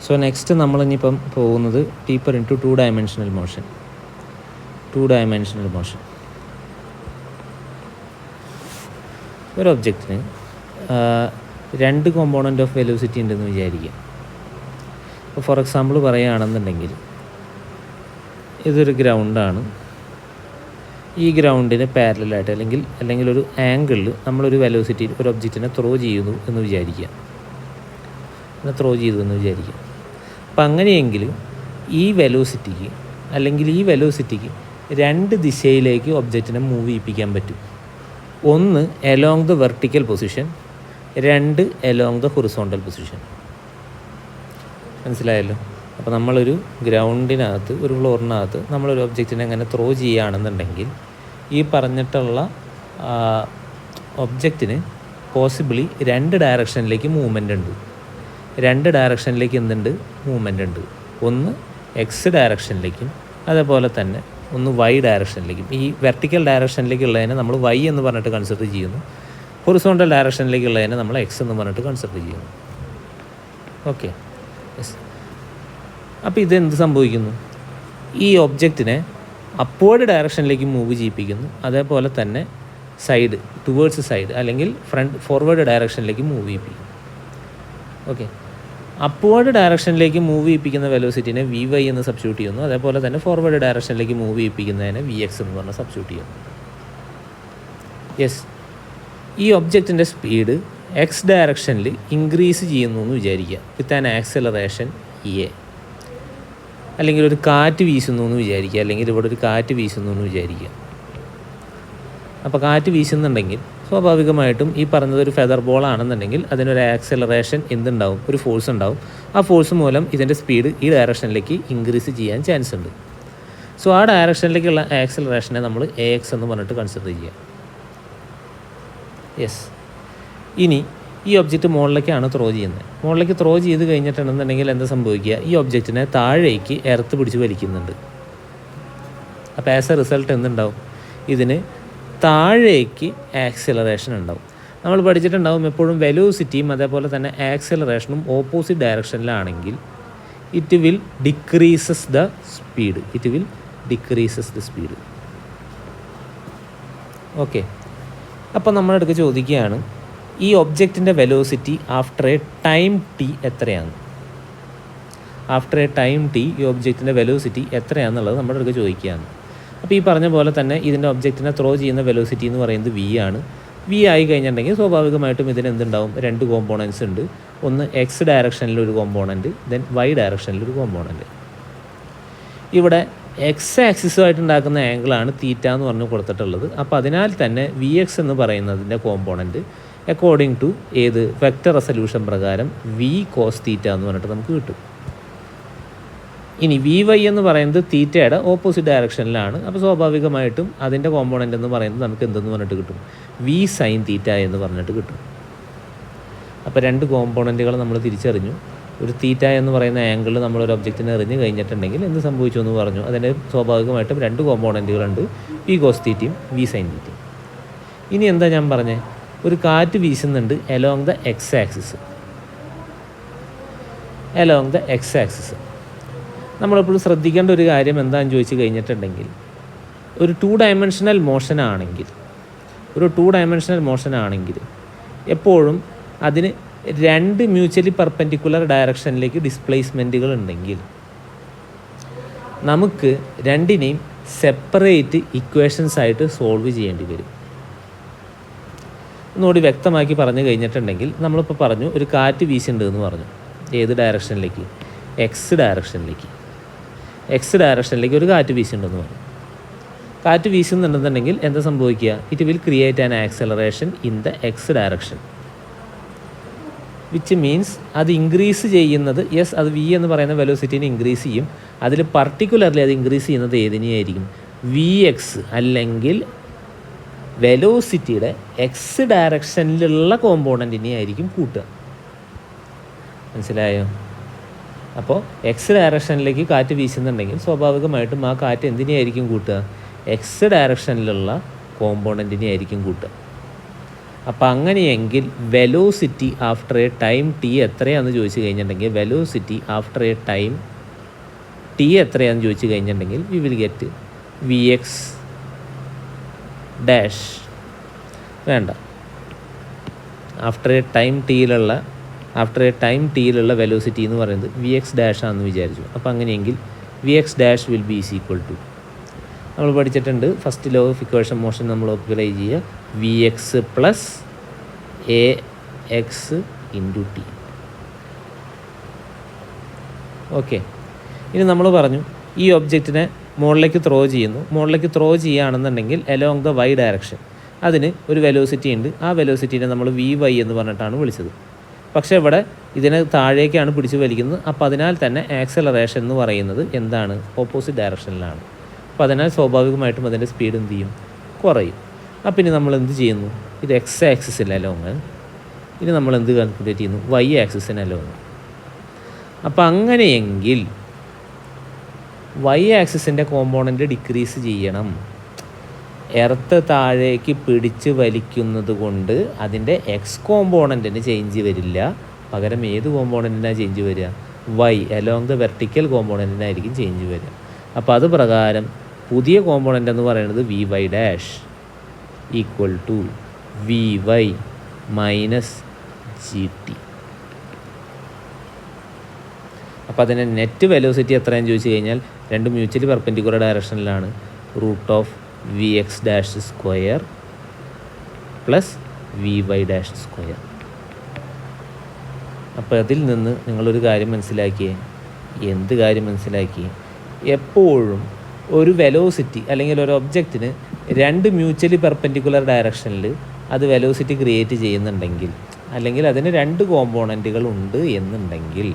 So next നമ്മളിനിപ്പം പോകുന്നത് deeper into two dimensional motion. ഒരു ഒബ്ജക്റ്റിന് രണ്ട് കോമ്പോണൻ്റ് ഓഫ് വെലോസിറ്റി ഉണ്ടെന്ന് വിചാരിക്കുക. ഇപ്പോൾ ഫോർ എക്സാമ്പിൾ പറയുകയാണെന്നുണ്ടെങ്കിൽ ഇതൊരു ഗ്രൗണ്ടാണ്. ഈ ഗ്രൗണ്ടിന് പാരലായിട്ട് അല്ലെങ്കിൽ ഒരു ആംഗിളിൽ നമ്മളൊരു വെലോസിറ്റി ഒരു ഒബ്ജക്റ്റിനെ ത്രോ ചെയ്യുന്നു എന്ന് വിചാരിക്കുക. അപ്പം അങ്ങനെയെങ്കിൽ ഈ വെലോസിറ്റിക്ക് രണ്ട് ദിശയിലേക്ക് ഒബ്ജക്റ്റിനെ മൂവ് ചെയ്യിപ്പിക്കാൻ പറ്റും. ഒന്ന് എലോങ് ദ വെർട്ടിക്കൽ പൊസിഷൻ, രണ്ട് എലോങ് ദ ഹൊറിസോണ്ടൽ പൊസിഷൻ. മനസ്സിലായല്ലോ? അപ്പോൾ നമ്മളൊരു ഗ്രൗണ്ടിനകത്ത് ഒരു ഫ്ലോറിനകത്ത് നമ്മളൊരു ഒബ്ജക്റ്റിനെ അങ്ങനെ ത്രോ ചെയ്യുകയാണെന്നുണ്ടെങ്കിൽ ഈ പറഞ്ഞിട്ടുള്ള ഒബ്ജക്റ്റിന് പോസിബിളി രണ്ട് ഡയറക്ഷനിലേക്ക് മൂവ്മെൻ്റ് ഉണ്ട്. ഒന്ന് എക്സ് ഡയറക്ഷനിലേക്കും അതേപോലെ തന്നെ ഒന്ന് വൈ ഡയറക്ഷനിലേക്കും. ഈ വെർട്ടിക്കൽ ഡയറക്ഷനിലേക്കുള്ളതിനെ നമ്മൾ വൈ എന്ന് പറഞ്ഞിട്ട് കൺസിഡർ ചെയ്യുന്നു. ഹൊറിസോണ്ടൽ ഡയറക്ഷനിലേക്കുള്ളതിനെ നമ്മൾ എക്സ് എന്ന് പറഞ്ഞിട്ട് കൺസിഡർ ചെയ്യുന്നു. Okay, yes. അപ്പോൾ ഇതെന്ത് സംഭവിക്കുന്നു? ഈ ഒബ്ജക്റ്റിനെ അപ്വേർഡ് ഡയറക്ഷനിലേക്ക് മൂവ് ചെയ്യിപ്പിക്കുന്നു. അതേപോലെ തന്നെ ടുവേർഡ്സ് സൈഡ് അല്ലെങ്കിൽ ഫോർവേഡ് ഡയറക്ഷനിലേക്ക് മൂവ് ചെയ്യിപ്പിക്കും. ഓക്കെ, അപ്വേർഡ് ഡയറക്ഷനിലേക്ക് മൂവ് ചെയ്യിപ്പിക്കുന്ന വെലോസിറ്റിനെ വി വൈ എന്ന് സബ്സ്റ്റിറ്റ്യൂട്ട് ചെയ്യുന്നു. അതേപോലെ തന്നെ ഫോർവേഡ് ഡയറക്ഷനിലേക്ക് മൂവ് ചെയ്യിപ്പിക്കുന്നതിനെ വി എക്സ് എന്ന് പറഞ്ഞ് സബ്സ്റ്റിറ്റ്യൂട്ട് ചെയ്യുന്നു. യെസ്, ഈ ഒബ്ജക്റ്റിൻ്റെ സ്പീഡ് എക്സ് ഡയറക്ഷനിൽ ഇൻക്രീസ് ചെയ്യുന്നു എന്ന് വിചാരിക്കുക വിത്ത് ആൻ ആക്സലറേഷൻ എ. അല്ലെങ്കിൽ ഒരു കാറ്റ് വീശുന്നു എന്ന് വിചാരിക്കുക, അല്ലെങ്കിൽ ഇവിടെ ഒരു കാറ്റ് വീശുന്നു എന്ന് വിചാരിക്കുക. അപ്പോൾ കാറ്റ് വീശുന്നുണ്ടെങ്കിൽ സ്വാഭാവികമായിട്ടും ഈ പറഞ്ഞത് ഒരു ഫെദർ ബോൾ ആണെന്നുണ്ടെങ്കിൽ അതിനൊരു ആക്സലറേഷൻ എന്തുണ്ടാവും? ഒരു ഫോഴ്സ് ഉണ്ടാവും. ആ ഫോഴ്സ് മൂലം ഇതിൻ്റെ സ്പീഡ് ഈ ഡയറക്ഷനിലേക്ക് ഇൻക്രീസ് ചെയ്യാൻ ചാൻസ് ഉണ്ട്. സോ ആ ഡയറക്ഷനിലേക്കുള്ള ആക്സലറേഷനെ നമ്മൾ എ എക്സ് എന്ന് പറഞ്ഞിട്ട് കൺസിഡർ ചെയ്യാം. യെസ്, ഇനി ഈ ഒബ്ജക്റ്റ് മുകളിലേക്കാണ് ത്രോ ചെയ്യുന്നത്. മുകളിലേക്ക് ത്രോ ചെയ്ത് കഴിഞ്ഞിട്ടുണ്ടെന്നുണ്ടെങ്കിൽ എന്താ സംഭവിക്കുക? ഈ ഒബ്ജക്റ്റിനെ താഴേക്ക് എർത്ത് പിടിച്ച് വലിക്കുന്നുണ്ട്. അപ്പോൾ ആസ് എ റിസൾട്ട് എന്തുണ്ടാവും? ഇതിന് താഴേക്ക് ആക്സിലറേഷൻ ഉണ്ടാവും. നമ്മൾ പഠിച്ചിട്ടുണ്ടാവും എപ്പോഴും വെലോസിറ്റിയും അതേപോലെ തന്നെ ആക്സിലറേഷനും ഓപ്പോസിറ്റ് ഡയറക്ഷനിലാണെങ്കിൽ it will decreases the speed. Okay, അപ്പോൾ നമ്മളെടുക്ക് ചോദിക്കുകയാണ് ഈ ഒബ്ജക്റ്റിൻ്റെ velocity after a time T എത്രയാണ്? ഈ ഒബ്ജക്റ്റിൻ്റെ വെലോസിറ്റി എത്രയാണെന്നുള്ളത് നമ്മുടെ അടുക്ക് ചോദിക്കുകയാണ്. അപ്പോൾ ഈ പറഞ്ഞ പോലെ തന്നെ ഇതിൻ്റെ ഒബ്ജക്റ്റിനെ ത്രോ ചെയ്യുന്ന വെലോസിറ്റി എന്ന് പറയുന്നത് വി ആണ്. വി ആയി കഴിഞ്ഞിട്ടുണ്ടെങ്കിൽ സ്വാഭാവികമായിട്ടും ഇതിന് എന്തുണ്ടാവും? രണ്ട് കോമ്പോണൻസ് ഉണ്ട്. ഒന്ന് എക്സ് ഡയറക്ഷനിലൊരു കോമ്പോണൻറ്റ്, ദെൻ വൈ ഡയറക്ഷനിലൊരു കോമ്പോണൻറ്റ്. ഇവിടെ എക്സ് ആക്സിസുമായിട്ട് ഉണ്ടാക്കുന്ന ആംഗിളാണ് തീറ്റ എന്ന് പറഞ്ഞ് കൊടുത്തിട്ടുള്ളത്. അപ്പോൾ അതിനാൽ തന്നെ വി എക്സ് എന്ന് പറയുന്നതിൻ്റെ component according to vector resolution പ്രകാരം വി കോസ് തീറ്റ എന്ന് പറഞ്ഞിട്ട് നമുക്ക് കിട്ടും. ഇനി വി വൈ എന്ന് പറയുന്നത് തീറ്റയുടെ ഓപ്പോസിറ്റ് ഡയറക്ഷനിലാണ്. അപ്പോൾ സ്വാഭാവികമായിട്ടും അതിൻ്റെ കോമ്പോണൻ്റ് എന്ന് പറയുന്നത് നമുക്ക് എന്തെന്ന് പറഞ്ഞിട്ട് കിട്ടും? വി സൈൻ തീറ്റ എന്ന് പറഞ്ഞിട്ട് കിട്ടും. അപ്പോൾ രണ്ട് കോമ്പോണൻറ്റുകൾ നമ്മൾ തിരിച്ചറിഞ്ഞു. ഒരു തീറ്റ എന്ന് പറയുന്ന ആംഗിൾ നമ്മളൊരു ഒബ്ജക്റ്റിനെ എറിഞ്ഞ് കഴിഞ്ഞിട്ടുണ്ടെങ്കിൽ എന്ത് സംഭവിച്ചു എന്ന് പറഞ്ഞു. അതിന് സ്വാഭാവികമായിട്ടും രണ്ട് കോമ്പോണൻറ്റുകളുണ്ട്, വി കോസ് തീറ്റയും വി സൈൻ തീറ്റയും. ഇനി എന്താ ഞാൻ പറഞ്ഞത്? ഒരു കാറ്റ് വീശുന്നുണ്ട് എലോങ് ദ എക്സ് ആക്സിസ്. നമ്മളെപ്പോഴും ശ്രദ്ധിക്കേണ്ട ഒരു കാര്യം എന്താണെന്ന് ചോദിച്ചു കഴിഞ്ഞിട്ടുണ്ടെങ്കിൽ ഒരു ടു ഡയമെൻഷണൽ മോഷൻ ആണെങ്കിൽ എപ്പോഴും അതിന് രണ്ട് മ്യൂച്വലി പെർപെൻഡിക്കുലർ ഡയറക്ഷനിലേക്ക് ഡിസ്പ്ലേസ്മെൻറ്റുകൾ ഉണ്ടെങ്കിൽ നമുക്ക് രണ്ടിനെയും സെപ്പറേറ്റ് ഇക്വേഷൻസ് ആയിട്ട് സോൾവ് ചെയ്യേണ്ടി വരും. ഒന്നുകൂടി വ്യക്തമാക്കി പറഞ്ഞു കഴിഞ്ഞിട്ടുണ്ടെങ്കിൽ നമ്മളിപ്പോൾ പറഞ്ഞു ഒരു കാറ്റ് വീശുന്നുണ്ട് എന്ന് പറഞ്ഞു. ഏത് ഡയറക്ഷനിലേക്ക്? എക്സ് ഡയറക്ഷനിലേക്ക് ഒരു കാറ്റ് വീശുന്നുണ്ടെന്ന് പറഞ്ഞു. കാറ്റ് വീശുന്നുണ്ടെന്നുണ്ടെങ്കിൽ എന്താ സംഭവിക്കുക? It will create an acceleration in the X direction, which means അത് ഇൻക്രീസ് ചെയ്യുന്നത് അത് വി എന്ന് പറയുന്ന വെലോസിറ്റിനെ ഇൻക്രീസ് ചെയ്യും. അതിൽ പർട്ടിക്കുലർലി അത് ഇൻക്രീസ് ചെയ്യുന്നത് ഏതിനെയായിരിക്കും? വി എക്സ് അല്ലെങ്കിൽ വെലോസിറ്റിയുടെ എക്സ് ഡയറക്ഷനിലുള്ള കോമ്പോണൻറ്റിനെ ആയിരിക്കും കൂട്ടുക. മനസ്സിലായോ? അപ്പോൾ എക്സ് ഡയറക്ഷനിലേക്ക് കാറ്റ് വീശുന്നുണ്ടെങ്കിൽ സ്വാഭാവികമായിട്ടും ആ കാറ്റ് എന്തിനെയായിരിക്കും കൂട്ടുക? എക്സ് ഡയറക്ഷനിലുള്ള കോമ്പോണൻറ്റിനെ ആയിരിക്കും കൂട്ടുക. അപ്പോൾ അങ്ങനെയെങ്കിൽ velocity after a time T എത്രയാണെന്ന് ചോദിച്ചു കഴിഞ്ഞിട്ടുണ്ടെങ്കിൽ velocity after a time T എത്രയാണെന്ന് ചോദിച്ചു കഴിഞ്ഞിട്ടുണ്ടെങ്കിൽ V will get V X dash വേണ്ട ആഫ്റ്റർ എ ടൈം ടിയിലുള്ള വെലോസിറ്റി എന്ന് പറയുന്നത് വി എക്സ് ഡാഷ് ആണെന്ന് വിചാരിച്ചു. അപ്പോൾ അങ്ങനെയെങ്കിൽ V X dash will be is equal to നമ്മൾ പഠിച്ചിട്ടുണ്ട് first law of equation motion നമ്മൾ അപ്ലൈ ചെയ്യുക V X plus A X into T. Okay, ഇനി നമ്മൾ പറഞ്ഞു ഈ ഒബ്ജക്റ്റിനെ മുകളിലേക്ക് ത്രോ ചെയ്യുകയാണെന്നുണ്ടെങ്കിൽ അലോങ് ദ വൈ ഡയറക്ഷൻ അതിന് ഒരു വെലോസിറ്റി ഉണ്ട്. ആ വെലോസിറ്റീനെ നമ്മൾ വി വൈ എന്ന് പറഞ്ഞിട്ടാണ് വിളിച്ചത്. പക്ഷേ ഇവിടെ ഇതിനെ താഴേക്കാണ് പിടിച്ച് വലിക്കുന്നത്. അപ്പോൾ അതിനാൽ തന്നെ ആക്സലറേഷൻ എന്ന് പറയുന്നത് എന്താണ്? ഓപ്പോസിറ്റ് ഡയറക്ഷനിലാണ്. അപ്പോൾ അതിനാൽ സ്വാഭാവികമായിട്ടും അതിൻ്റെ സ്പീഡ് എന്ത് ചെയ്യും? കുറയും. അപ്പം ഇനി നമ്മൾ എന്ത് ചെയ്യുന്നു? ഇത് എക്സ് ആക്സിസിന് അലോങ്, ഇനി നമ്മൾ എന്ത് കാൽക്കുലേറ്റ് ചെയ്യുന്നു? വൈ ആക്സിസിന് അലോങ്. അപ്പം അങ്ങനെയെങ്കിൽ വൈ ആക്സിസിൻ്റെ കോമ്പോണൻറ്റ് ഡിക്രീസ് ചെയ്യണം. എർത്ത് താഴേക്ക് പിടിച്ച് വലിക്കുന്നത് കൊണ്ട് അതിൻ്റെ എക്സ് കോമ്പോണൻറ്റിന് ചേഞ്ച് വരില്ല. പകരം ഏത് കോമ്പോണൻറ്റിനാണ് ചേഞ്ച് വരിക? വൈ അലോങ് ദ വെർട്ടിക്കൽ കോമ്പോണൻറ്റിനായിരിക്കും ചേഞ്ച് വരിക. അപ്പോൾ അത് പ്രകാരം പുതിയ കോമ്പോണൻ്റ് എന്ന് പറയുന്നത് V Y dash equal to V Y minus G T. അപ്പോൾ അതിൻ്റെ നെറ്റ് വെലോസിറ്റി എത്രയാണെന്ന് ചോദിച്ചു കഴിഞ്ഞാൽ രണ്ട് മ്യൂച്വലി പെർപെൻഡിക്കുലർ ഡയറക്ഷനിലാണ്. Root of V X dash square plus V Y dash square. അപ്പോൾ അതിൽ നിന്ന് നിങ്ങളൊരു കാര്യം മനസ്സിലാക്കിയേ. എന്ത് കാര്യം മനസ്സിലാക്കി? എപ്പോഴും ഒരു വെലോസിറ്റി അല്ലെങ്കിൽ ഒരു ഒബ്ജക്റ്റിന് രണ്ട് മ്യൂച്വലി പെർപെൻഡിക്കുലർ ഡയറക്ഷനിൽ അത് വെലോസിറ്റി ക്രിയേറ്റ് ചെയ്യുന്നുണ്ടെങ്കിൽ, അല്ലെങ്കിൽ അതിന് രണ്ട് കോമ്പോണൻറ്റുകൾ ഉണ്ട് എന്നുണ്ടെങ്കിൽ,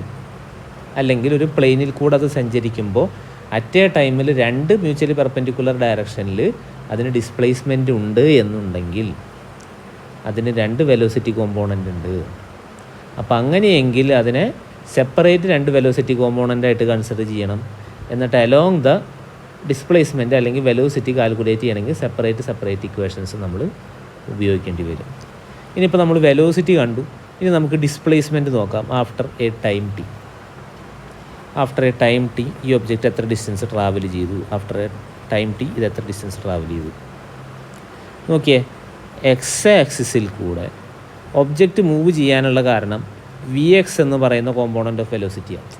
അല്ലെങ്കിൽ ഒരു പ്ലെയിനിൽ കൂടെ അത് സഞ്ചരിക്കുമ്പോൾ അറ്റ് എ ടൈമിൽ രണ്ട് മ്യൂച്വലി പെർപെൻഡിക്കുലർ ഡയറക്ഷനിൽ അതിന് ഡിസ്പ്ലേസ്മെൻറ്റ് ഉണ്ട് എന്നുണ്ടെങ്കിൽ അതിന് രണ്ട് വെലോസിറ്റി കോമ്പോണൻ്റ് ഉണ്ട്. അപ്പോൾ അങ്ങനെയെങ്കിൽ അതിനെ സെപ്പറേറ്റ് രണ്ട് വെലോസിറ്റി കോമ്പോണൻ്റായിട്ട് കൺസിഡർ ചെയ്യണം. എന്നിട്ട് അലോങ് ദ ഡിസ്പ്ലേസ്മെൻറ്റ് അല്ലെങ്കിൽ വെലോസിറ്റി കാൽക്കുലേറ്റ് ചെയ്യണമെങ്കിൽ സെപ്പറേറ്റ് ഇക്വേഷൻസ് നമ്മൾ ഉപയോഗിക്കേണ്ടി വരും. ഇനിയിപ്പോൾ നമ്മൾ വെലോസിറ്റി കണ്ടു, ഇനി നമുക്ക് ഡിസ്പ്ലേസ്മെൻറ്റ് നോക്കാം. ആഫ്റ്റർ എ ടൈം ടി ഈ ഒബ്ജക്റ്റ് എത്ര ഡിസ്റ്റൻസ് ട്രാവൽ ചെയ്തു? ആഫ്റ്റർ എ ടൈം ടി ഇത് എത്ര ഡിസ്റ്റൻസ് ട്രാവൽ ചെയ്തു? നോക്കിയേ, എക്സ് ആക്സിസിൽ കൂടെ ഒബ്ജക്റ്റ് മൂവ് ചെയ്യാനുള്ള കാരണം വി എക്സ് എന്ന് പറയുന്ന കോമ്പോണൻ്റ് ഓഫ് വെലോസിറ്റിയാണ്.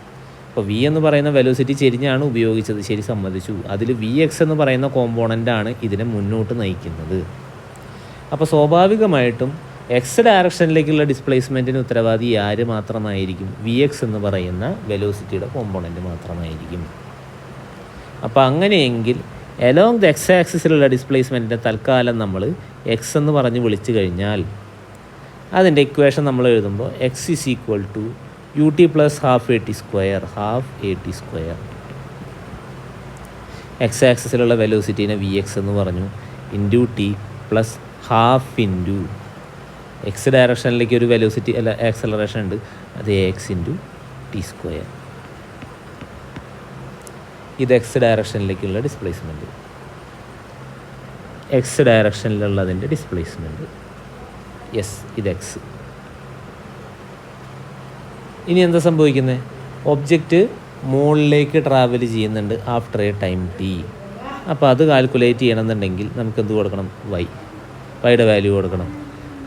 അപ്പോൾ വി എന്ന് പറയുന്ന വെലോസിറ്റി ചെരിഞ്ഞാണ് ഉപയോഗിച്ചത്, ശരി, സമ്മതിച്ചു. അതിൽ വി എക്സ് എന്ന് പറയുന്ന കോമ്പോണൻ്റാണ് ഇതിനെ മുന്നോട്ട് നയിക്കുന്നത്. അപ്പോൾ സ്വാഭാവികമായിട്ടും എക്സ് ഡയറക്ഷനിലേക്കുള്ള ഡിസ്പ്ലേസ്മെൻറ്റിന് ഉത്തരവാദി ആര് മാത്രമായിരിക്കും? വി എക്സ് എന്ന് പറയുന്ന വെലോസിറ്റിയുടെ കോമ്പോണൻറ്റ് മാത്രമായിരിക്കും. അപ്പോൾ അങ്ങനെയെങ്കിൽ അലോങ് ദ എക്സ് ആക്സിസിലുള്ള ഡിസ്പ്ലേസ്മെൻറ്റിൻ്റെ തൽക്കാലം നമ്മൾ എക്സ് എന്ന് പറഞ്ഞ് വിളിച്ചു കഴിഞ്ഞാൽ അതിൻ്റെ ഇക്വേഷൻ നമ്മൾ എഴുതുമ്പോൾ X is equal to U T plus half A T square. X ആക്സിസിലുള്ള വെലോസിറ്റീനെ വി എക്സ് എന്ന് പറഞ്ഞു, into T plus half into X ഡയറക്ഷനിലേക്ക് ഒരു വെലോസിറ്റി അല്ല ആക്സലറേഷൻ ഉണ്ട്, അത് A X into T square. ഇത് എക്സ് ഡയറക്ഷനിലേക്കുള്ള ഡിസ്പ്ലേസ്മെൻറ്റ്, എക്സ് ഡയറക്ഷനിലുള്ളതിൻ്റെ ഡിസ്പ്ലേസ്മെൻറ്റ്. യെസ്, ഇത് എക്സ്. ഇനി എന്താ സംഭവിക്കുന്നത്? ഒബ്ജക്റ്റ് മുകളിലേക്ക് ട്രാവൽ ചെയ്യുന്നുണ്ട് ആഫ്റ്റർ എ ടൈം ടി. അപ്പോൾ അത് കാൽക്കുലേറ്റ് ചെയ്യണമെന്നുണ്ടെങ്കിൽ നമുക്ക് എന്ത് കൊടുക്കണം? വൈയുടെ വാല്യൂ കൊടുക്കണം.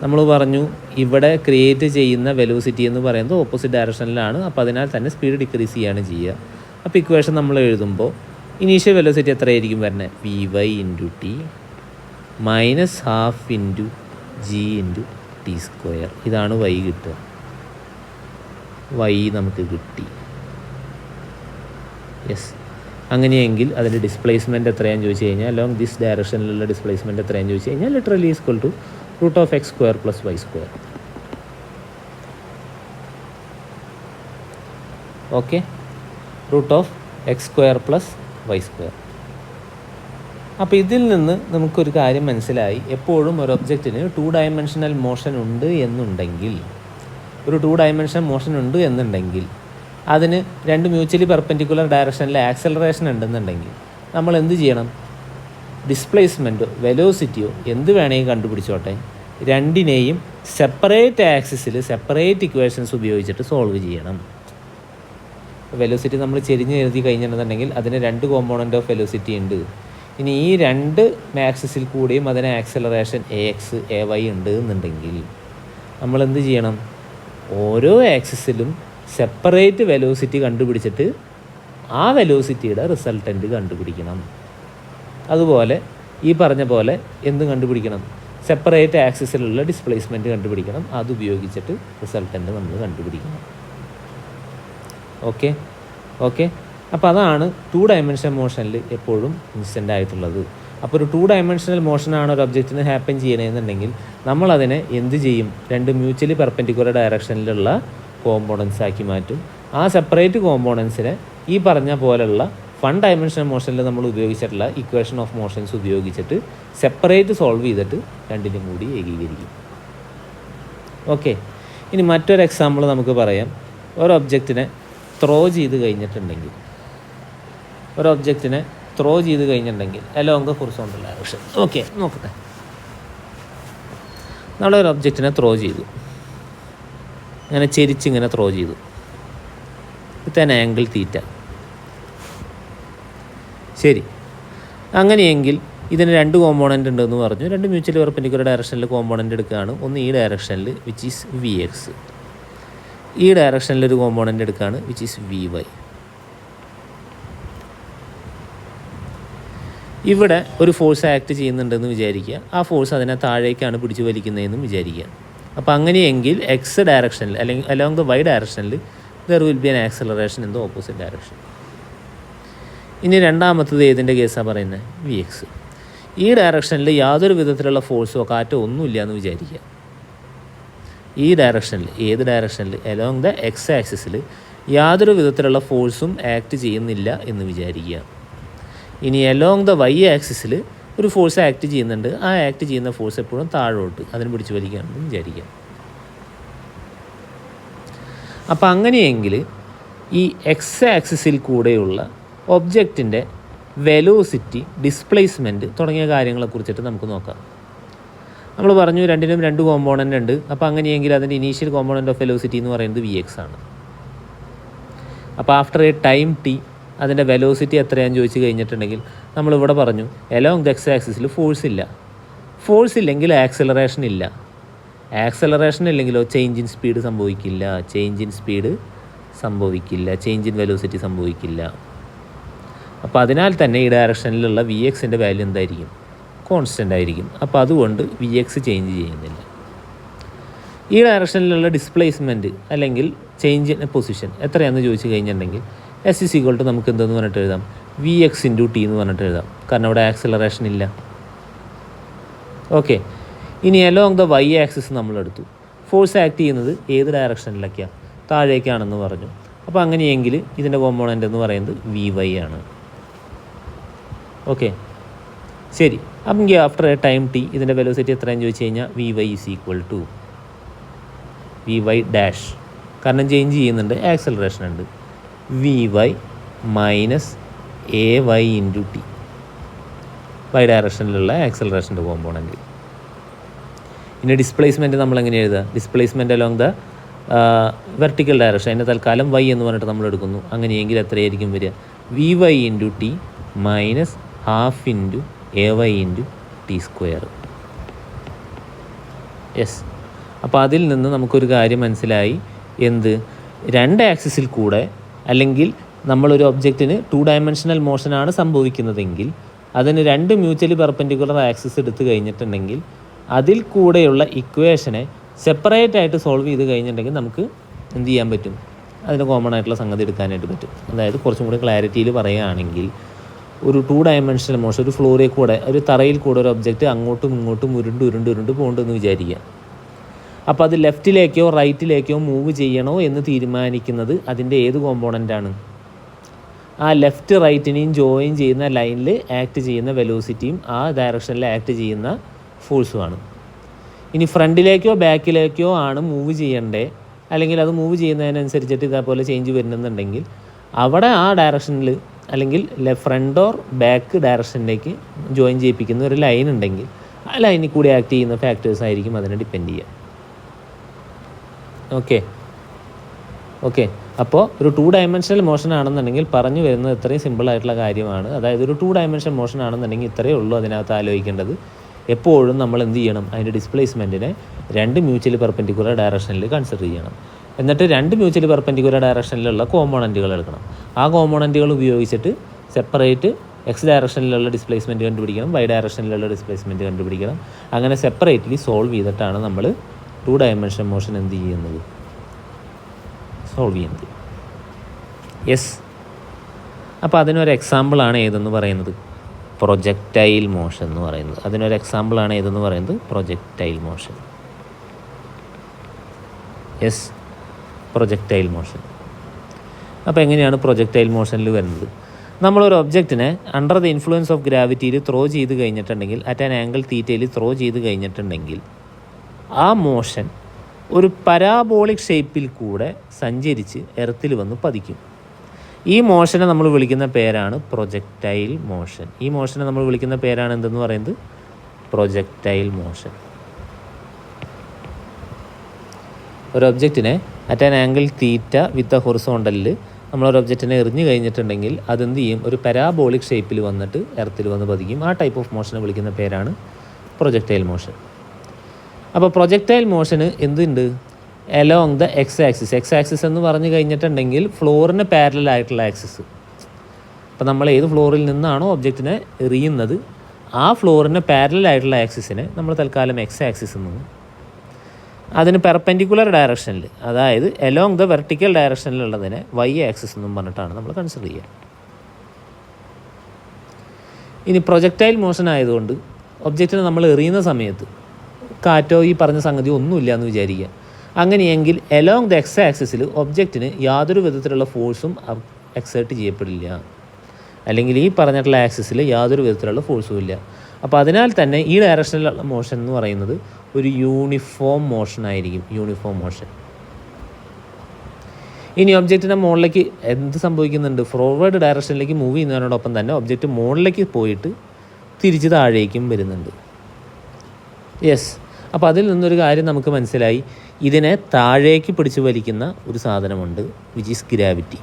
നമ്മൾ പറഞ്ഞു ഇവിടെ ക്രിയേറ്റ് ചെയ്യുന്ന വെലോസിറ്റി എന്ന് പറയുന്നത് ഓപ്പോസിറ്റ് ഡയറക്ഷനിലാണ്. അപ്പോൾ അതിനാൽ തന്നെ സ്പീഡ് ഡിക്രീസ് ചെയ്യാണ് ചെയ്യുക. അപ്പോൾ ഇക്വേഷൻ നമ്മൾ എഴുതുമ്പോൾ ഇനീഷ്യൽ വെലോസിറ്റി എത്രയായിരിക്കും വരുന്നത്? V Y into T minus half into G into T square. ഇതാണ് വൈ കിട്ടുക. വൈ നമുക്ക് കിട്ടി. യെസ്. അങ്ങനെയെങ്കിൽ അതിൻ്റെ ഡിസ്പ്ലേസ്മെൻറ്റ് എത്രയാണെന്ന് ചോദിച്ചു കഴിഞ്ഞാൽ അലോങ് ദിസ് ഡയറക്ഷനിലുള്ള ഡിസ്പ്ലേസ്മെൻറ്റ് എത്രയാണെന്ന് ചോദിച്ചു കഴിഞ്ഞാൽ literally equal to root of X square plus Y square. Okay, root of X square plus Y square. അപ്പോൾ ഇതിൽ നിന്ന് നമുക്കൊരു കാര്യം മനസ്സിലായി. എപ്പോഴും ഒരു ഒബ്ജക്റ്റിന് 2 ഡയമെൻഷണൽ മോഷൻ ഉണ്ട് എന്നുണ്ടെങ്കിൽ, അതിന് രണ്ട് മ്യൂച്വലി പെർപെൻഡിക്കുലർ ഡയറക്ഷനിലെ ആക്സലറേഷൻ ഉണ്ടെന്നുണ്ടെങ്കിൽ നമ്മൾ എന്ത് ചെയ്യണം? ഡിസ്പ്ലേസ്മെൻറ്റോ വെലോസിറ്റിയോ എന്ത് വേണമെങ്കിൽ കണ്ടുപിടിച്ചോട്ടെ, രണ്ടിനെയും സെപ്പറേറ്റ് ആക്സിസിൽ സെപ്പറേറ്റ് ഇക്വേഷൻസ് ഉപയോഗിച്ചിട്ട് സോൾവ് ചെയ്യണം. വെലോസിറ്റി നമ്മൾ ചെരിഞ്ഞ് എഴുതി കഴിഞ്ഞിട്ടുണ്ടെങ്കിൽ അതിന് 2 കോമ്പോണൻ്റ് ഓഫ് വെലോസിറ്റി ഉണ്ട്. ഇനി ഈ 2 ആക്സിസിൽ കൂടിയും അതിന് ആക്സലറേഷൻ AX AY ഉണ്ട് എന്നുണ്ടെങ്കിൽ നമ്മൾ എന്ത് ചെയ്യണം? ഓരോ ആക്സിസിലും സെപ്പറേറ്റ് വെലോസിറ്റി കണ്ടുപിടിച്ചിട്ട് ആ വെലോസിറ്റിയുടെ റിസൾട്ടൻ്റ് കണ്ടുപിടിക്കണം. അതുപോലെ ഈ പറഞ്ഞ പോലെ എന്തും കണ്ടുപിടിക്കണം? സെപ്പറേറ്റ് ആക്സിസിലുള്ള ഡിസ്പ്ലേസ്മെൻറ്റ് കണ്ടുപിടിക്കണം. അതുപയോഗിച്ചിട്ട് റിസൾട്ടൻ്റ് നമ്മൾ കണ്ടുപിടിക്കണം. ഓക്കെ. അപ്പോൾ അതാണ് 2 ഡയമെൻഷണൽ മോഷനിൽ എപ്പോഴും ഇൻസ്റ്റൻ്റ് ആയിട്ടുള്ളത്. അപ്പോൾ ഒരു 2 ഡയമെൻഷണൽ മോഷനാണ് ഒരു ഒബ്ജക്റ്റിന് ഹാപ്പൻ ചെയ്യണമെന്നുണ്ടെങ്കിൽ നമ്മളതിനെ എന്ത് ചെയ്യും? 2 മ്യൂച്വലി പെർപെൻഡിക്കുലർ ഡയറക്ഷനിലുള്ള കോമ്പോണൻസ് ആക്കി മാറ്റും. ആ സെപ്പറേറ്റ് കോമ്പോണൻസിനെ ഈ പറഞ്ഞ പോലുള്ള 1 ഡയമെൻഷണൽ മോഷനിൽ നമ്മൾ ഉപയോഗിച്ചിട്ടുള്ള ഇക്വേഷൻ ഓഫ് മോഷൻസ് ഉപയോഗിച്ചിട്ട് സെപ്പറേറ്റ് സോൾവ് ചെയ്തിട്ട് രണ്ടിനും കൂടി ഏകീകരിക്കും. ഓക്കെ. ഇനി മറ്റൊരു എക്സാമ്പിൾ നമുക്ക് പറയാം. ഒരു ഒബ്ജക്റ്റിനെ ത്രോ ചെയ്ത് കഴിഞ്ഞിട്ടുണ്ടെങ്കിൽ along the horizontal direction. Okay, നോക്കട്ടെ. നമ്മളൊരു ഒബ്ജക്റ്റിനെ ത്രോ ചെയ്തു, അങ്ങനെ ചെരിച്ചിങ്ങനെ ത്രോ ചെയ്തു. വിത്ത് ആംഗിൾ തീറ്റ. ശരി, അങ്ങനെയെങ്കിൽ ഇതിന് 2 കോമ്പോണൻ്റ് ഉണ്ടെന്ന് പറഞ്ഞു. 2 മ്യൂച്വലി പെർപെൻഡിക്കുലർ ഡയറക്ഷനിൽ കോമ്പോണൻ്റ് എടുക്കുകയാണ്. ഒന്ന് ഈ ഡയറക്ഷനിൽ വിച്ച് ഈസ് VX, ഈ ഡയറക്ഷനിലൊരു കോമ്പോണൻ്റ് എടുക്കുകയാണ് വിച്ച് ഈസ് VY. ഇവിടെ ഒരു ഫോഴ്സ് ആക്ട് ചെയ്യുന്നുണ്ടെന്ന് വിചാരിക്കുക. ആ ഫോഴ്സ് അതിനെ താഴേക്കാണ് പിടിച്ചു വലിക്കുന്നതെന്നും വിചാരിക്കുക. അപ്പോൾ അങ്ങനെയെങ്കിൽ X ഡയറക്ഷനിൽ അല്ലെങ്കിൽ അലോങ് ദ Y ഡയറക്ഷനിൽ there will be an acceleration in the opposite direction. ഇനി രണ്ടാമത്തത് ഏതിൻ്റെ കേസാണ് പറയുന്നത്? VX. ഈ ഡയറക്ഷനിൽ യാതൊരു വിധത്തിലുള്ള ഫോഴ്സോ കാറ്റോ ഒന്നുമില്ല എന്ന് വിചാരിക്കുക. ഈ ഡയറക്ഷനിൽ, ഏത് ഡയറക്ഷനിൽ? അലോങ് ദ X ആക്സിസിൽ യാതൊരു വിധത്തിലുള്ള ഫോഴ്സും ആക്ട് ചെയ്യുന്നില്ല എന്ന് വിചാരിക്കുക. ഇനി അലോങ് ദ Y ആക്സിസിൽ ഒരു ഫോഴ്സ് ആക്ട് ചെയ്യുന്നുണ്ട്. ആ ആക്ട് ചെയ്യുന്ന ഫോഴ്സ് എപ്പോഴും താഴോട്ട് അതിന് പിടിച്ചു വലിക്കുകയാണെന്ന് വിചാരിക്കുക. അപ്പോൾ അങ്ങനെയെങ്കിൽ ഈ X ആക്സിസിൽ കൂടെയുള്ള ഒബ്ജക്റ്റിൻ്റെ വെലോസിറ്റി, ഡിസ്പ്ലേസ്മെൻറ്റ് തുടങ്ങിയ കാര്യങ്ങളെക്കുറിച്ചിട്ട് നമുക്ക് നോക്കാം. നമ്മൾ പറഞ്ഞു രണ്ടിനും 2 കോമ്പോണൻ്റ് ഉണ്ട്. അപ്പോൾ അങ്ങനെയെങ്കിൽ അതിൻ്റെ ഇനീഷ്യൽ കോമ്പോണൻ്റ് ഓഫ് വെലോസിറ്റി എന്ന് പറയുന്നത് VX ആണ്. അപ്പോൾ ആഫ്റ്റർ എ ടൈം T അതിൻ്റെ വെലോസിറ്റി എത്രയാണെന്ന് ചോദിച്ചു കഴിഞ്ഞിട്ടുണ്ടെങ്കിൽ നമ്മളിവിടെ പറഞ്ഞു അലോങ് ദ X ആക്സിസിൽ ഫോഴ്സ് ഇല്ല. ഫോഴ്സ് ഇല്ലെങ്കിൽ ആക്സലറേഷൻ ഇല്ല. ആക്സലറേഷൻ ഇല്ലെങ്കിലോ ചേഞ്ച് ഇൻ സ്പീഡ് സംഭവിക്കില്ല, ചേഞ്ച് ഇൻ വെലോസിറ്റി സംഭവിക്കില്ല. അപ്പോൾ അതിനാൽ തന്നെ ഈ ഡയറക്ഷനിലുള്ള VXൻ്റെ വാല്യൂ എന്തായിരിക്കും? കോൺസ്റ്റൻ്റ് ആയിരിക്കും. അപ്പോൾ അതുകൊണ്ട് VX ചേഞ്ച് ചെയ്യുന്നില്ല. ഈ ഡയറക്ഷനിലുള്ള ഡിസ്പ്ലേസ്മെൻറ്റ് അല്ലെങ്കിൽ ചേഞ്ച് ഇൻ പൊസിഷൻ എത്രയാണെന്ന് ചോദിച്ചു കഴിഞ്ഞിട്ടുണ്ടെങ്കിൽ S = നമുക്ക് എന്തെന്ന് പറഞ്ഞിട്ട് എഴുതാം? VX × T എന്ന് പറഞ്ഞിട്ട് എഴുതാം. കാരണം അവിടെ ആക്സലറേഷൻ ഇല്ല. ഓക്കെ. ഇനി അലോങ് ദ Y ആക്സിസ് നമ്മളെടുത്തു. ഫോഴ്സ് ആക്ട് ചെയ്യുന്നത് ഏത് ഡയറക്ഷനിലേക്കാണ്? താഴേക്കാണെന്ന് പറഞ്ഞു. അപ്പോൾ അങ്ങനെയെങ്കിൽ ഇതിൻ്റെ കോമ്പോണൻ്റ് എന്ന് പറയുന്നത് VY ആണ്. ഓക്കെ, ശരി. അപ്പം ആഫ്റ്റർ എ ടൈം T ഇതിൻ്റെ വെലോസിറ്റി എത്രയാണെന്ന് ചോദിച്ചു കഴിഞ്ഞാൽ VY = VY ഡാഷ്, കാരണം ചേഞ്ച് ചെയ്യുന്നുണ്ട്, ആക്സലറേഷൻ ഉണ്ട്. VY - AY × T, Y ഡയറക്ഷനിലുള്ള ആക്സലറേഷൻ്റെ കോമ്പോണൻറ്റ്. ഇനി ഡിസ്പ്ലേസ്മെൻറ്റ് നമ്മളെങ്ങനെ എഴുതുക? Displacement along the vertical direction, അതിൻ്റെ തൽക്കാലം Y എന്ന് പറഞ്ഞിട്ട് നമ്മൾ എടുക്കുന്നു. അങ്ങനെയെങ്കിൽ എത്രയായിരിക്കും വരിക? VY × T - ½ AY × T². Yes. അപ്പോൾ അതിൽ നിന്ന് നമുക്കൊരു കാര്യം മനസ്സിലായി. എന്ത്? 2 ആക്സിസിൽ കൂടെ അല്ലെങ്കിൽ നമ്മളൊരു ഒബ്ജക്റ്റിന് 2 ഡയമെൻഷണൽ മോഷനാണ് സംഭവിക്കുന്നതെങ്കിൽ അതിന് 2 മ്യൂച്വലി പെർപെൻഡിക്കുലർ ആക്സിസ് എടുത്തു കഴിഞ്ഞിട്ടുണ്ടെങ്കിൽ അതിൽ കൂടെയുള്ള ഇക്വേഷനെ സെപ്പറേറ്റ് ആയിട്ട് സോൾവ് ചെയ്ത് കഴിഞ്ഞിട്ടുണ്ടെങ്കിൽ നമുക്ക് എന്ത് ചെയ്യാൻ പറ്റും? അതിന് കോമൺ ആയിട്ടുള്ള സംഗതി എടുക്കാനായിട്ട് പറ്റും. അതായത് കുറച്ചും കൂടി ക്ലാരിറ്റിയിൽ പറയുകയാണെങ്കിൽ ഒരു 2 ഡയമെൻഷണൽ മോഷൻ, ഒരു ഫ്ലോറിൽ കൂടെ, ഒരു തറയിൽ കൂടെ ഒരു ഒബ്ജക്റ്റ് അങ്ങോട്ടും ഇങ്ങോട്ടും ഉരുണ്ട് പോകുന്നുണ്ടെന്ന് വിചാരിക്കുക. അപ്പോൾ അത് ലെഫ്റ്റിലേക്കോ റൈറ്റിലേക്കോ മൂവ് ചെയ്യണോ എന്ന് തീരുമാനിക്കുന്നത് അതിൻ്റെ ഏത് കോമ്പോണൻ്റാണ്? ആ ലെഫ്റ്റ് റൈറ്റിനെയും ജോയിൻ ചെയ്യുന്ന ലൈനിൽ ആക്ട് ചെയ്യുന്ന വെലോസിറ്റിയും ആ ഡയറക്ഷനിൽ ആക്ട് ചെയ്യുന്ന ഫോഴ്സുമാണ്. ഇനി ഫ്രണ്ടിലേക്കോ ബാക്കിലേക്കോ ആണ് മൂവ് ചെയ്യണ്ടേ, അല്ലെങ്കിൽ അത് മൂവ് ചെയ്യുന്നതിനനുസരിച്ചിട്ട് ഇതേപോലെ ചേഞ്ച് വരുന്നുണ്ടെങ്കിൽ അവിടെ ആ ഡയറക്ഷനിൽ അല്ലെങ്കിൽ ഫ്രണ്ട് ഓർ ബാക്ക് ഡയറക്ഷനിലേക്ക് ജോയിൻ ചെയ്യിപ്പിക്കുന്ന ഒരു ലൈൻ ഉണ്ടെങ്കിൽ ലൈനിൽ കൂടി ആക്ട് ചെയ്യുന്ന ഫാക്ടേഴ്സ് ആയിരിക്കും അതിനെ ഡിപ്പെൻഡ് ചെയ്യുക. ഓക്കെ അപ്പോൾ ഒരു 2 ഡയമെൻഷണൽ മോഷൻ ആണെന്നുണ്ടെങ്കിൽ പറഞ്ഞു വരുന്നത് ഇത്രയും സിമ്പിളായിട്ടുള്ള കാര്യമാണ്. അതായത് ഒരു 2 ഡയമെൻഷൻ മോഷൻ ആണെന്നുണ്ടെങ്കിൽ ഇത്രയേ ഉള്ളൂ അതിനകത്ത് ആലോചിക്കേണ്ടത്. എപ്പോഴും നമ്മൾ എന്ത് ചെയ്യണം, അതിൻ്റെ ഡിസ്പ്ലേസ്മെൻറ്റിനെ 2 മ്യൂച്വലി പെർപെൻഡിക്കുലർ ഡയറക്ഷനിൽ കൺസിഡർ ചെയ്യണം. എന്നിട്ട് 2 മ്യൂച്വലി പെർപെൻഡിക്കുലർ ഡയറക്ഷനിലുള്ള കോമ്പോണൻറ്റുകൾ എടുക്കണം. ആ കോമ്പോണൻറ്റുകൾ ഉപയോഗിച്ചിട്ട് സെപ്പറേറ്റ് എക്സ് ഡയറക്ഷനിലുള്ള ഡിസ്പ്ലേസ്മെൻറ്റ് കണ്ടുപിടിക്കണം, വൈ ഡയറക്ഷനിലുള്ള ഡിസ്പ്ലേസ്മെൻറ്റ് കണ്ടുപിടിക്കണം. അങ്ങനെ സെപ്പറേറ്റ്ലി സോൾവ് ചെയ്തിട്ടാണ് നമ്മൾ 2 ഡയമെൻഷൻ മോഷൻ എന്ത് ചെയ്യുന്നത്, സോൾവ് ചെയ്യുന്നത്. യെസ്. അപ്പോൾ അതിനൊരു എക്സാമ്പിളാണ് ഏതെന്ന് പറയുന്നത്, പ്രൊജക്റ്റൈൽ മോഷൻ എന്ന് പറയുന്നത്. അതിനൊരു എക്സാമ്പിളാണ് ഏതെന്ന് പറയുന്നത്, projectile motion. Yes, projectile motion. അപ്പോൾ എങ്ങനെയാണ് പ്രൊജക്റ്റൈൽ മോഷനിൽ വരുന്നത്? നമ്മളൊരു ഒബ്ജക്റ്റിനെ അണ്ടർ ദ ഇൻഫ്ലുവൻസ് ഓഫ് ഗ്രാവിറ്റിയിൽ ത്രോ ചെയ്ത് കഴിഞ്ഞിട്ടുണ്ടെങ്കിൽ, അറ്റ് ആൻ ആംഗിൾ തീറ്റയിൽ ത്രോ ചെയ്ത് കഴിഞ്ഞിട്ടുണ്ടെങ്കിൽ ആ മോഷൻ ഒരു പരാബോളിക് ഷേപ്പിൽ കൂടെ സഞ്ചരിച്ച് എർത്തിൽ വന്ന് പതിക്കും. ഈ മോഷനെ നമ്മൾ വിളിക്കുന്ന പേരാണ് പ്രൊജക്റ്റൈൽ മോഷൻ. ഈ മോഷനെ നമ്മൾ വിളിക്കുന്ന പേരാണ് എന്തെന്ന് പറയുന്നത്, പ്രൊജക്റ്റൈൽ മോഷൻ. ഒരു ഒബ്ജക്റ്റിനെ അറ്റ് ആൻ ആംഗിൾ തീറ്റ വിത്ത് ഹൊറിസോണ്ടലിൽ നമ്മളൊരു ഒബ്ജക്റ്റിനെ എറിഞ്ഞു കഴിഞ്ഞിട്ടുണ്ടെങ്കിൽ അതെന്ത് ചെയ്യും, ഒരു പരാബോളിക് ഷേപ്പിൽ വന്നിട്ട് എർത്തിൽ വന്ന് പതിക്കും. ആ ടൈപ്പ് ഓഫ് മോഷനെ വിളിക്കുന്ന പേരാണ് പ്രൊജക്റ്റൈൽ മോഷൻ. അപ്പോൾ പ്രൊജക്റ്റൈൽ മോഷന് എന്തുണ്ട്, അലോങ് ദ എക്സ് ആക്സിസ് എന്ന് പറഞ്ഞു കഴിഞ്ഞിട്ടുണ്ടെങ്കിൽ ഫ്ലോറിന് പാരലൽ ആയിട്ടുള്ള ആക്സിസ്. അപ്പോൾ നമ്മൾ ഏത് ഫ്ലോറിൽ നിന്നാണോ ഒബ്ജക്റ്റിനെ എറിയുന്നത് ആ ഫ്ലോറിന് പാരലൽ ആയിട്ടുള്ള ആക്സിസിനെ നമ്മൾ തൽക്കാലം എക്സ് ആക്സിസ് എന്നും, അതിന് പെർപെൻഡിക്കുലർ ഡയറക്ഷനിൽ, അതായത് അലോങ് ദ വെർട്ടിക്കൽ ഡയറക്ഷനിലുള്ളതിനെ വൈ ആക്സിസ് എന്നും പറഞ്ഞിട്ടാണ് നമ്മൾ കൺസിഡർ ചെയ്യുക. ഇനി പ്രൊജക്റ്റൈൽ മോഷൻ ആയതുകൊണ്ട് ഒബ്ജക്റ്റിനെ നമ്മൾ എറിയുന്ന സമയത്ത് കാറ്റോ ഈ പറഞ്ഞ സംഗതി ഒന്നുമില്ല എന്ന് വിചാരിക്കുക. അങ്ങനെയെങ്കിൽ അലോങ് ദ എക്സ് ആക്സിസിൽ ഒബ്ജക്റ്റിന് യാതൊരു വിധത്തിലുള്ള ഫോഴ്സും എക്സേർട്ട് ചെയ്യപ്പെടില്ല, അല്ലെങ്കിൽ ഈ പറഞ്ഞിട്ടുള്ള ആക്സിസിൽ യാതൊരു വിധത്തിലുള്ള ഫോഴ്സും ഇല്ല. അപ്പോൾ അതിനാൽ തന്നെ ഈ ഡയറക്ഷനിലുള്ള മോഷൻ എന്ന് പറയുന്നത് ഒരു യൂണിഫോം മോഷൻ ആയിരിക്കും, യൂണിഫോം മോഷൻ. ഇനി ഒബ്ജക്റ്റിൻ്റെ മുകളിലേക്ക് എന്ത് സംഭവിക്കുന്നുണ്ട്, ഫോർവേഡ് ഡയറക്ഷനിലേക്ക് മൂവ് ചെയ്യുന്നതിനോടൊപ്പം തന്നെ ഒബ്ജക്റ്റ് മുകളിലേക്ക് പോയിട്ട് തിരിച്ച് താഴേക്കും വരുന്നുണ്ട്. യെസ്. അപ്പോൾ അതിൽ നിന്നൊരു കാര്യം നമുക്ക് മനസ്സിലായി, ഇതിനെ താഴേക്ക് പിടിച്ചു വലിക്കുന്ന ഒരു സാധനമുണ്ട്, which is gravity.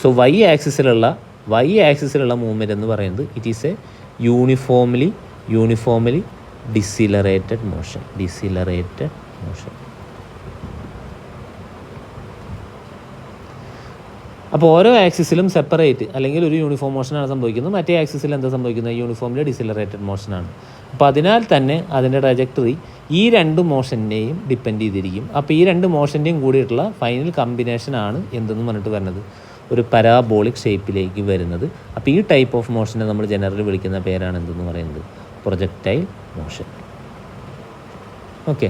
So Y ആക്സിസിലുള്ള മൂവ്മെൻറ്റ് എന്ന് പറയുന്നത് it is a uniformly decelerated motion. അപ്പോൾ ഓരോ ആക്സിസിലും സെപ്പറേറ്റ് അല്ലെങ്കിൽ ഒരു യൂണിഫോം മോഷനാണ് സംഭവിക്കുന്നത്, മറ്റേ ആക്സിസിൽ എന്താ സംഭവിക്കുന്നത്, യൂണിഫോംലി ഡിസിലറേറ്റഡ് മോഷനാണ്. അപ്പോൾ അതിനാൽ തന്നെ അതിൻ്റെ ട്രജക്ടറി ഈ 2 മോഷനെയും ഡിപ്പെൻഡ് ചെയ്തിരിക്കും. അപ്പോൾ ഈ 2 മോഷൻ്റെയും കൂടിയിട്ടുള്ള ഫൈനൽ കമ്പിനേഷനാണ് എന്തെന്ന് പറഞ്ഞിട്ട് വരുന്നത്, ഒരു പരാബോളിക് ഷേപ്പിലേക്ക് വരുന്നത്. അപ്പോൾ ഈ ടൈപ്പ് ഓഫ് മോഷനെ നമ്മൾ ജനറലി വിളിക്കുന്ന പേരാണ് എന്തെന്ന് പറയുന്നത്, പ്രൊജക്റ്റൈൽ മോഷൻ. ഓക്കെ.